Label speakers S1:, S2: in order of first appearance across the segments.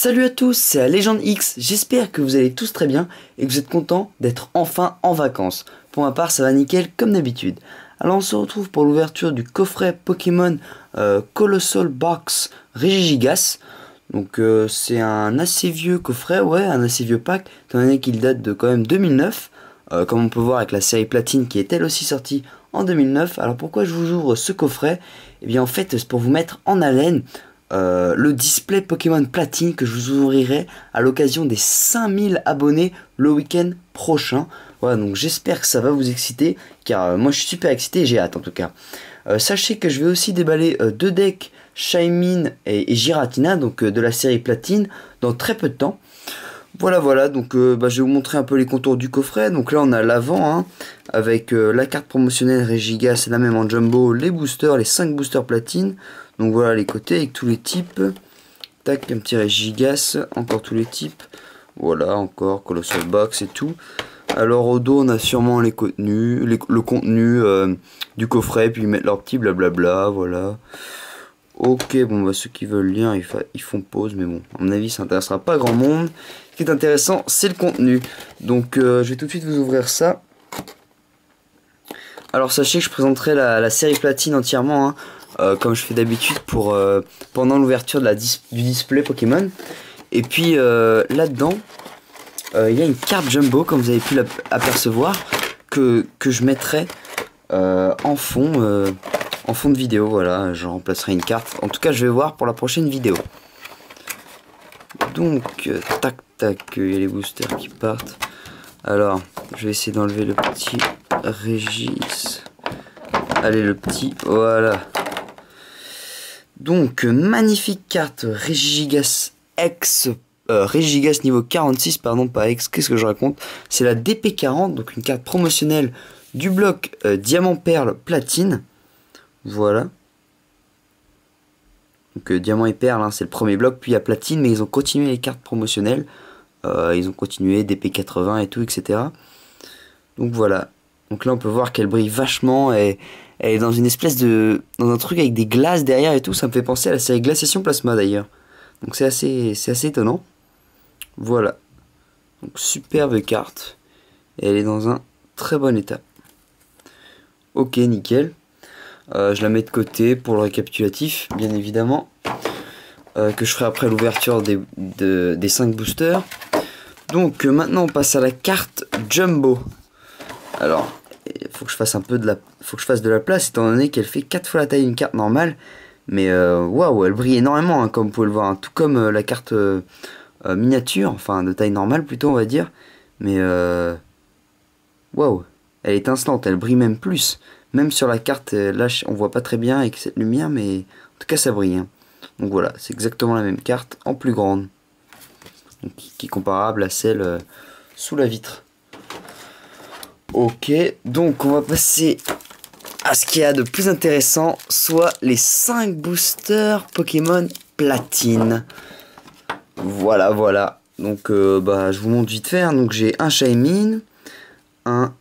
S1: Salut à tous, c'est la Légende X, j'espère que vous allez tous très bien et que vous êtes contents d'être enfin en vacances. Pour ma part ça va nickel comme d'habitude. Alors on se retrouve pour l'ouverture du coffret Pokémon Colossal Box Regigigas. Donc c'est un assez vieux coffret, ouais, un assez vieux pack, étant donné qu'il date de quand même 2009. Comme on peut voir avec la série Platine qui est elle aussi sortie en 2009. Alors pourquoi je vous ouvre ce coffret? Eh bien en fait c'est pour vous mettre en haleine le display Pokémon Platine que je vous ouvrirai à l'occasion des 5000 abonnés le week-end prochain. Voilà, donc j'espère que ça va vous exciter, car moi je suis super excité et j'ai hâte en tout cas. Sachez que je vais aussi déballer deux decks Shaymin et Giratina, donc de la série Platine, dans très peu de temps. Voilà, donc je vais vous montrer un peu les contours du coffret. Donc là on a l'avant, hein, avec la carte promotionnelle Regigigas, c'est la même en jumbo, les boosters, les 5 boosters platine. Donc voilà les côtés avec tous les types. Tac, un petit Regigigas, encore tous les types. Voilà, encore Colossal Box et tout. Alors au dos on a sûrement les contenus, le contenu du coffret, puis ils mettent leur petit blablabla, voilà. Ok, bon ceux qui veulent lire ils font pause, mais bon à mon avis ça n'intéressera pas grand monde. Ce qui est intéressant c'est le contenu. Donc je vais tout de suite vous ouvrir ça. Alors sachez que je présenterai la série Platine entièrement, hein, comme je fais d'habitude pour pendant l'ouverture du display Pokémon. Et puis là-dedans il y a une carte jumbo comme vous avez pu l'apercevoir que je mettrai en fond de vidéo. Voilà, je remplacerai une carte. En tout cas je vais voir pour la prochaine vidéo. Donc tac il y a les boosters qui partent. Alors je vais essayer d'enlever le petit Régis. Allez le petit, voilà. Donc magnifique carte Regigigas X, Regigigas niveau 46, pardon pas X, qu'est-ce que je raconte? C'est la DP40, donc une carte promotionnelle du bloc Diamant Perle Platine. Voilà. Donc Diamant et Perle, hein, c'est le premier bloc, puis il y a Platine, mais ils ont continué les cartes promotionnelles. Ils ont continué DP80 et tout, etc. Donc voilà. Donc là on peut voir qu'elle brille vachement et elle est dans une espèce de... dans un truc avec des glaces derrière et tout. Ça me fait penser à la série Glaciation Plasma d'ailleurs. Donc c'est assez étonnant. Voilà. Donc superbe carte. Et elle est dans un très bon état. Ok, nickel. Je la mets de côté pour le récapitulatif, bien évidemment. Que je ferai après l'ouverture des 5 boosters. Donc maintenant on passe à la carte Jumbo. Alors, il faut que je fasse de la place étant donné qu'elle fait 4 fois la taille d'une carte normale. Mais waouh, elle brille énormément, hein, comme vous pouvez le voir, hein, tout comme la carte miniature, enfin de taille normale plutôt on va dire. Mais waouh, elle est étincelante, elle brille même plus. Même sur la carte, là on voit pas très bien avec cette lumière, mais en tout cas ça brille, hein. Donc voilà, c'est exactement la même carte en plus grande. Donc, qui est comparable à celle sous la vitre. Ok, donc on va passer à ce qu'il y a de plus intéressant, soit les 5 boosters Pokémon Platine. Voilà. Donc je vous montre vite fait, hein. Donc j'ai un Shaymin, un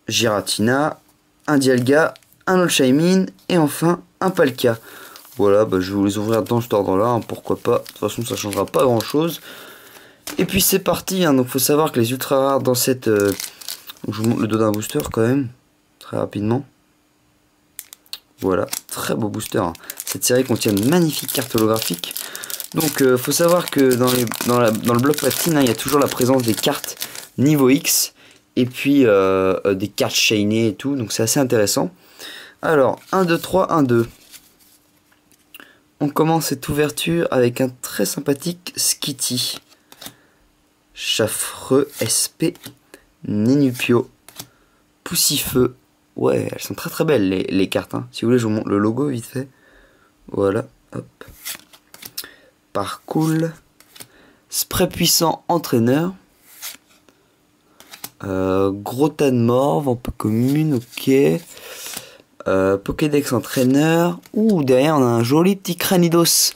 S1: Giratina, un Dialga, un autre Shaymin et enfin un Palkia. Voilà, je vais vous les ouvrir dans cet ordre-là, hein, pourquoi pas. De toute façon ça changera pas grand-chose. Et puis c'est parti, hein. Donc faut savoir que les ultra rares dans cette... je vous montre le dos d'un booster quand même, très rapidement. Voilà, très beau booster, hein. Cette série contient de magnifiques cartes holographiques. Donc faut savoir que dans le bloc platine, hein, il y a toujours la présence des cartes niveau X. Et puis des cartes shiny et tout, donc c'est assez intéressant. Alors, 1, 2, 3, 1, 2. On commence cette ouverture avec un très sympathique Skitty. Chafreux SP, Nénupio, Poussifeu. Ouais, elles sont très belles les cartes, hein. Si vous voulez, je vous montre le logo vite fait. Voilà, hop. Parcours. Spray puissant entraîneur. Gros tas de morve en peu commune, ok. Pokédex entraîneur. Ouh, derrière on a un joli petit Cranidos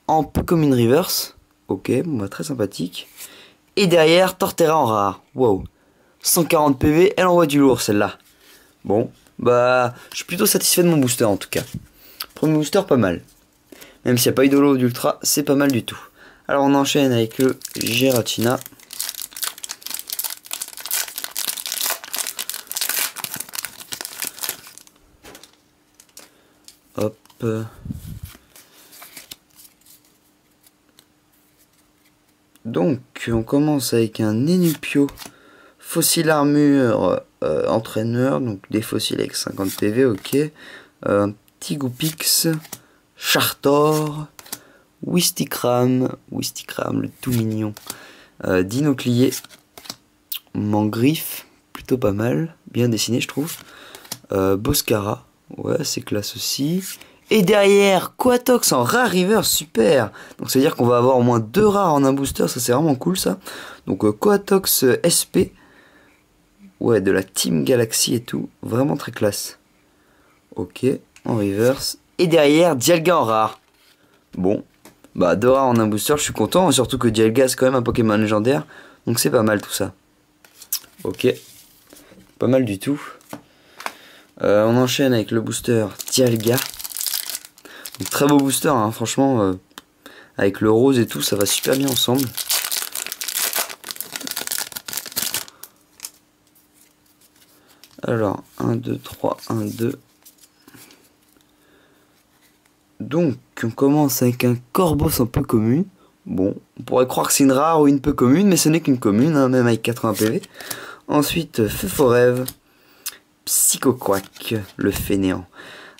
S1: en peu commune reverse. Ok, très sympathique. Et derrière, Torterra en rare. Wow. 140 PV, elle envoie du lourd celle-là. Bon, je suis plutôt satisfait de mon booster en tout cas. Premier booster, pas mal. Même s'il n'y a pas eu d'holo d'ultra, c'est pas mal du tout. Alors on enchaîne avec le Giratina. Hop. Donc on commence avec un Nenupio Fossile Armure entraîneur, donc des fossiles avec 50 PV, ok. Un petit Goupix, Chartor, Wistikram, le tout mignon, Dinoclier, Mangriffe, plutôt pas mal, bien dessiné je trouve, Boscara, ouais c'est classe aussi. Et derrière, Quatox en rare river, super. Donc ça veut dire qu'on va avoir au moins 2 rares en un booster, ça c'est vraiment cool ça. Donc Quatox SP, ouais de la Team Galaxy et tout, vraiment très classe. Ok, en reverse. Et derrière, Dialga en rare. Bon, bah 2 rares en un booster, je suis content, surtout que Dialga c'est quand même un Pokémon légendaire. Donc c'est pas mal tout ça. Ok, pas mal du tout. On enchaîne avec le booster Dialga. Donc, très beau booster, hein, franchement, avec le rose et tout, ça va super bien ensemble. Alors, 1, 2, 3, 1, 2. Donc, on commence avec un Corboss un peu commune. Bon, on pourrait croire que c'est une rare ou une peu commune, mais ce n'est qu'une commune, hein, même avec 80 PV. Ensuite, Feu-Forêve, Psychoquack, le fainéant.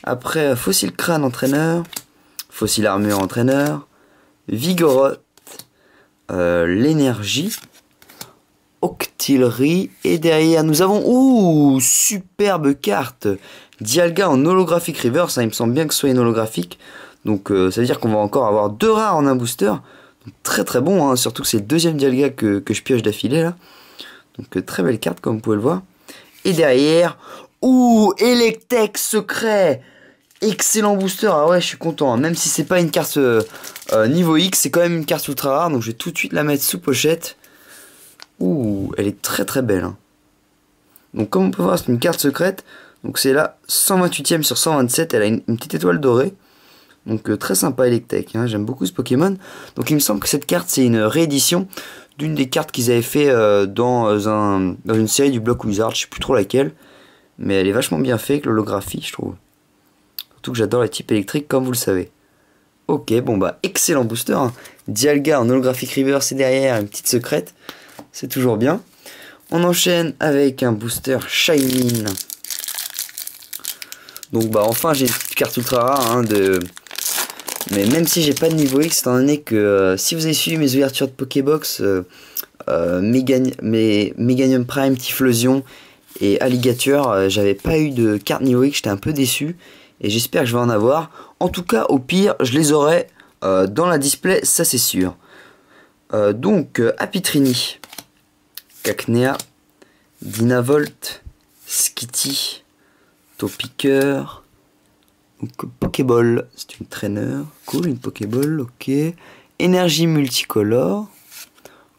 S1: Après, Fossile Crâne entraîneur, Fossile Armure entraîneur, Vigoroth, l'énergie, Octillerie, et derrière nous avons, ouh, superbe carte, Dialga en holographique reverse, ça il me semble bien que ce soit une holographique, donc ça veut dire qu'on va encore avoir 2 rares en un booster, donc, très très bon, hein, surtout que c'est le deuxième Dialga que je pioche d'affilée là, donc très belle carte comme vous pouvez le voir, et derrière, ouh, Electek secret. Excellent booster, ah ouais je suis content, hein. Même si c'est pas une carte niveau X, c'est quand même une carte ultra rare, donc je vais tout de suite la mettre sous pochette. Ouh, elle est très très belle, hein. Donc comme on peut voir c'est une carte secrète, donc c'est la 128ème sur 127, elle a une petite étoile dorée, donc très sympa Electek, hein. J'aime beaucoup ce Pokémon. Donc il me semble que cette carte c'est une réédition d'une des cartes qu'ils avaient fait dans une série du Block Wizard, je sais plus trop laquelle, mais elle est vachement bien faite avec l'holographie je trouve. Surtout que j'adore les types électriques comme vous le savez. Ok, bon bah excellent booster, hein. Dialga en holographic reverse et derrière une petite secrète, c'est toujours bien. On enchaîne avec un booster Shinin. Donc bah enfin j'ai une petite carte ultra rare, hein, mais même si j'ai pas de niveau X, étant donné que si vous avez suivi mes ouvertures de Pokébox, Meganium Prime, Typhlosion et Alligator, j'avais pas eu de carte niveau X, j'étais un peu déçu. Et j'espère que je vais en avoir. En tout cas, au pire, je les aurai dans la display, ça c'est sûr. Donc, Apitrini, Cacnea, Dynavolt, Skitty, Topiqueur, Pokéball, c'est une traîneur. Cool, une Pokéball, ok. Énergie multicolore,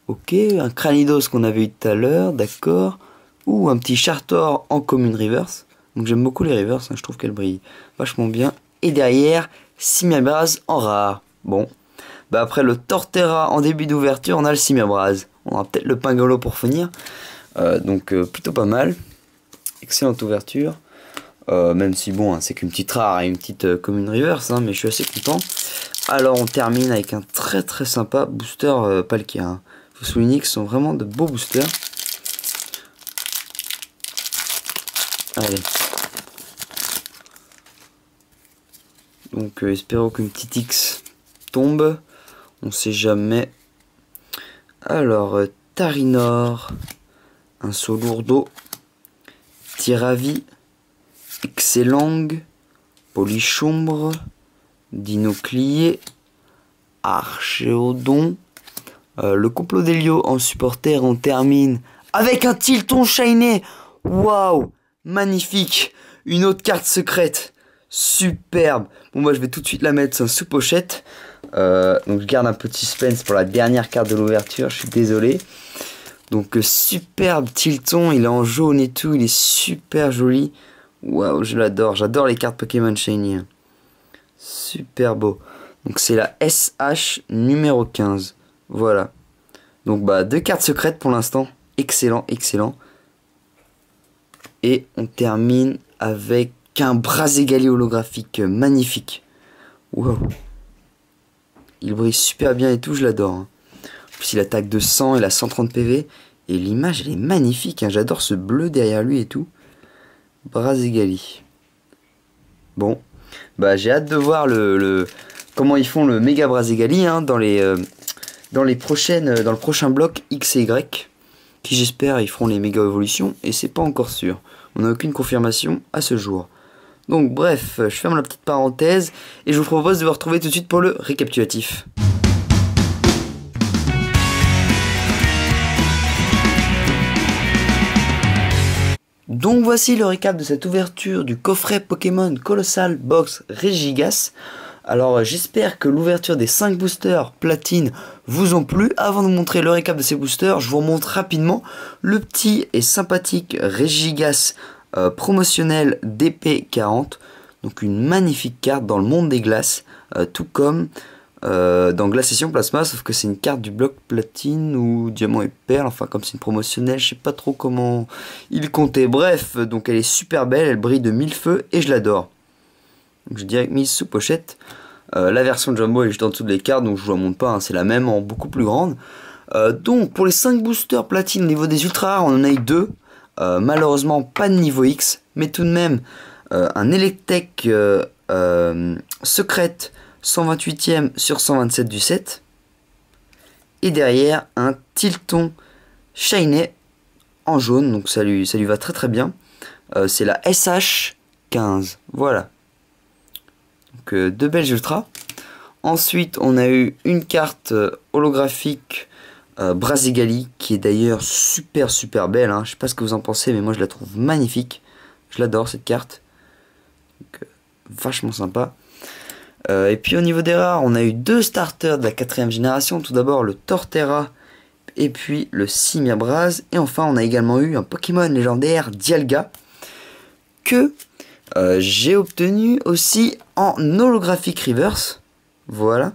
S1: ok. Un Cranidos qu'on avait eu tout à l'heure, d'accord. Ou un petit Chartor en commune reverse. Donc j'aime beaucoup les reverse, hein, je trouve qu'elles brillent vachement bien. Et derrière, Simiabras en rare. Bon, bah après le Torterra en début d'ouverture, on a le Simiabras. On aura peut-être le Pingolo pour finir. Donc plutôt pas mal. Excellente ouverture. Même si bon, hein, c'est qu'une petite rare et une petite commune reverse, hein, mais je suis assez content. Alors on termine avec un très très sympa booster Palkia. Hein. Faut souligner que ce sont vraiment de beaux boosters. Allez. Donc espérons qu'une petite X tombe. On sait jamais. Alors Tarinor. Un Solourdo. Tiravi. Excellang. Polichombre. Dinoclier. Archéodon. Le complot d'Helio en supporter. On termine avec un Tilton Shiny. Waouh, magnifique. Une autre carte secrète. Superbe. Bon, moi je vais tout de suite la mettre sous pochette. Donc je garde un peu de suspense pour la dernière carte de l'ouverture. Je suis désolé. Donc superbe Tilton. Il est en jaune et tout. Il est super joli. Waouh, je l'adore. J'adore les cartes Pokémon Shiny. Super beau. Donc c'est la SH numéro 15. Voilà. Donc bah 2 cartes secrètes pour l'instant. Excellent, excellent. Et on termine avec un Brazegali holographique magnifique. Wow. Il brille super bien et tout, je l'adore. Hein. En plus, il attaque de 100, il a 130 PV. Et l'image, elle est magnifique. Hein. J'adore ce bleu derrière lui et tout. Brazegali. Bon. Bah, j'ai hâte de voir comment ils font le méga Brazegali hein, dans le prochain bloc X et Y. Qui j'espère ils feront les méga évolutions. Et c'est pas encore sûr. On n'a aucune confirmation à ce jour. Donc bref, je ferme la petite parenthèse et je vous propose de vous retrouver tout de suite pour le récapitulatif. Donc voici le récap de cette ouverture du coffret Pokémon Colossal Box Regigas. Alors j'espère que l'ouverture des 5 boosters platine vous ont plu. Avant de vous montrer le récap de ces boosters, je vous remonte rapidement le petit et sympathique Regigas promotionnel DP40. Donc une magnifique carte dans le monde des glaces, tout comme dans Glaciation Plasma, sauf que c'est une carte du bloc platine ou diamant et perle, enfin comme c'est une promotionnelle, je sais pas trop comment il comptait. Bref, donc elle est super belle, elle brille de 1000 feux et je l'adore. Donc j'ai direct mise sous pochette. La version Jumbo est juste en dessous de les cartes, donc je vous la montre pas, hein, c'est la même en beaucoup plus grande. Donc pour les 5 boosters platine au niveau des ultra rares, on en a eu 2. Malheureusement pas de niveau X, mais tout de même un Electek secrète 128ème sur 127 du set. Et derrière un Tilton Shiny en jaune, donc ça lui va très très bien. C'est la SH15, voilà. Donc 2 belles ultras. Ensuite on a eu une carte holographique Brazegali qui est d'ailleurs super belle. Hein. Je sais pas ce que vous en pensez, mais moi je la trouve magnifique. Je l'adore cette carte. Donc, vachement sympa. Et puis au niveau des rares, on a eu 2 starters de la 4ème génération. Tout d'abord le Torterra et puis le Simiabraz. Et enfin on a également eu un Pokémon légendaire Dialga que j'ai obtenu aussi en holographique reverse. Voilà.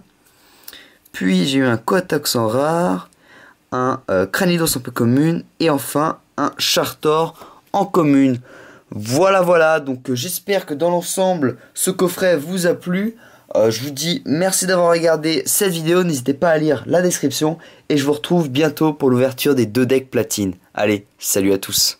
S1: Puis j'ai eu un Coatox en rare, un Cranidos en peu commune et enfin un Chartor en commune. Voilà, donc j'espère que dans l'ensemble ce coffret vous a plu. Je vous dis merci d'avoir regardé cette vidéo, n'hésitez pas à lire la description et je vous retrouve bientôt pour l'ouverture des 2 decks platine. Allez, salut à tous.